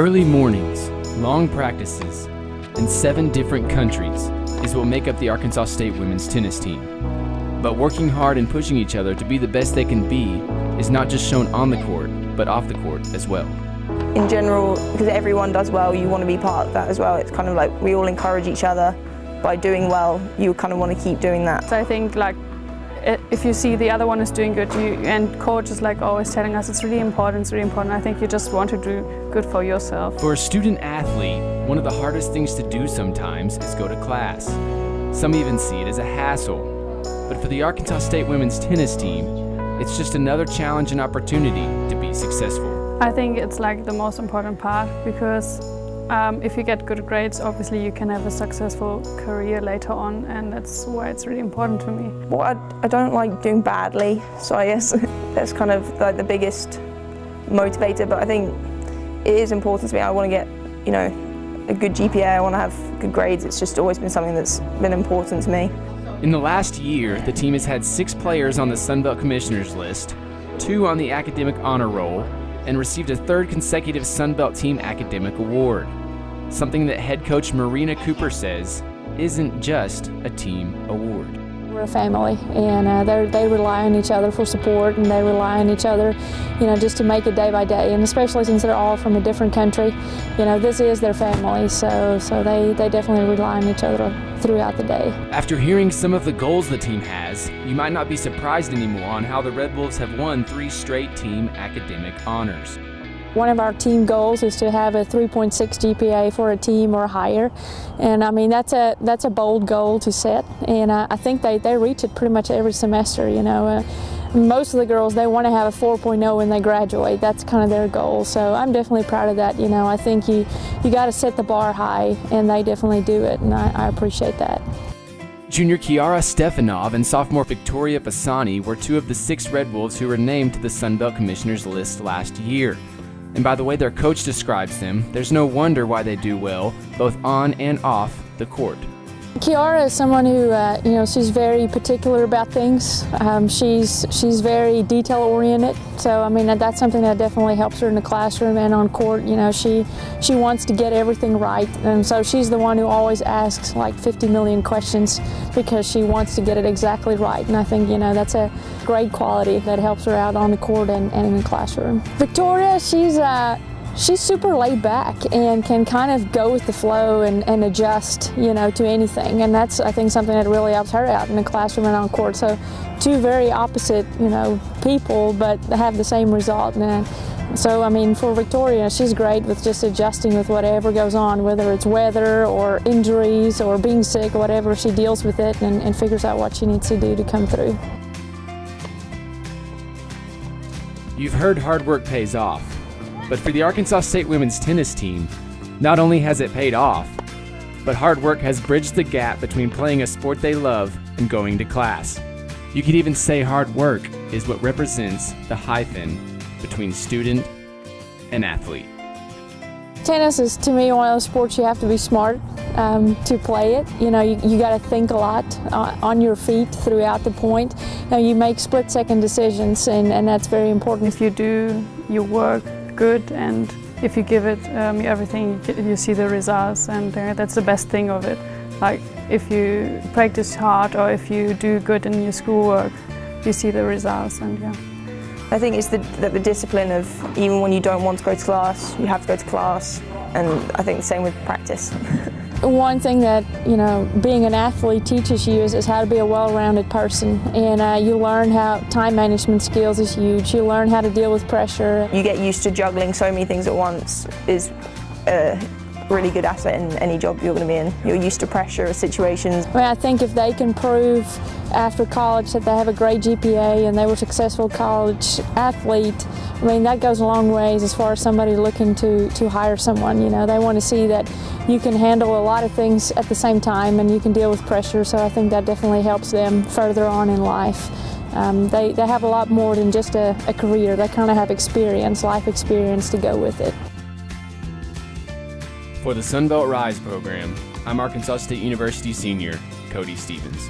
Early mornings, long practices, and 7 different countries is what make up the Arkansas State women's tennis team. But working hard and pushing each other to be the best they can be is not just shown on the court, but off the court as well. In general, because everyone does well, you want to be part of that as well. It's kind of like we all encourage each other. By doing well, you kind of want to keep doing that. So I think like if you see the other one is doing good, and coach is like always telling us it's really important, I think you just want to do good for yourself. For a student athlete, one of the hardest things to do sometimes is go to class. Some even see it as a hassle. But for the Arkansas State women's tennis team, it's just another challenge and opportunity to be successful. I think it's like the most important part because if you get good grades, obviously you can have a successful career later on, and that's why it's really important to me. Well, I don't like doing badly, so I guess that's kind of like the biggest motivator, but I think it is important to me. I want to get, a good GPA, I want to have good grades. It's just always been something that's been important to me. In the last year, the team has had 6 players on the Sun Belt Commissioners list, 2 on the Academic Honor Roll, and received a 3rd consecutive Sun Belt Team Academic Award. Something that head coach Marina Cooper says isn't just a team award. We're a family, and they rely on each other for support, and they rely on each other, just to make it day by day. And especially since they're all from a different country, this is their family, so they definitely rely on each other throughout the day. After hearing some of the goals the team has, you might not be surprised anymore on how the Red Wolves have won 3 straight team academic honors. One of our team goals is to have a 3.6 GPA for a team or higher, and I mean that's a bold goal to set, and I think they reach it pretty much every semester. Most of the girls, they want to have a 4.0 when they graduate. That's kind of their goal, so I'm definitely proud of that. I think you got to set the bar high, and they definitely do it, and I appreciate that. Junior Chiara Stefanov and sophomore Victoria Pisani were 2 of the 6 Red Wolves who were named to the Sun Belt Commissioners list last year. And by the way their coach describes them, there's no wonder why they do well, both on and off the court. Chiara is someone who, she's very particular about things. She's very detail-oriented, so I mean that's something that definitely helps her in the classroom and on court. She wants to get everything right, and so she's the one who always asks like 50 million questions because she wants to get it exactly right. And I think that's a great quality that helps her out on the court and in the classroom. Victoria, she's super laid back and can kind of go with the flow and adjust, to anything. And that's, I think, something that really helps her out in the classroom and on court. So 2 very opposite, people, but have the same result. And so, I mean, for Victoria, she's great with just adjusting with whatever goes on, whether it's weather or injuries or being sick or whatever. She deals with it and figures out what she needs to do to come through. You've heard hard work pays off. But for the Arkansas State women's tennis team, not only has it paid off, but hard work has bridged the gap between playing a sport they love and going to class. You could even say hard work is what represents the hyphen between student and athlete. Tennis is, to me, one of those sports you have to be smart to play it. You got to think a lot on your feet throughout the point. You make split-second decisions, and that's very important. If you do your work good, and if you give it everything, you see the results, and that's the best thing of it. Like if you practice hard or if you do good in your schoolwork, you see the results, and yeah. I think it's the discipline of even when you don't want to go to class, you have to go to class, and I think the same with practice. One thing that, being an athlete teaches you is how to be a well-rounded person, and you learn how time management skills is huge. You learn how to deal with pressure. You get used to juggling so many things at once is a really good asset in any job you're going to be in. You're used to pressure situations. I think if they can prove after college that they have a great GPA and they were a successful college athlete, that goes a long ways as far as somebody looking to hire someone. They want to see that you can handle a lot of things at the same time and you can deal with pressure, so I think that definitely helps them further on in life. They have a lot more than just a career. They kind of have experience, life experience to go with it. For the Sunbelt Rise program, I'm Arkansas State University senior Cody Stevens.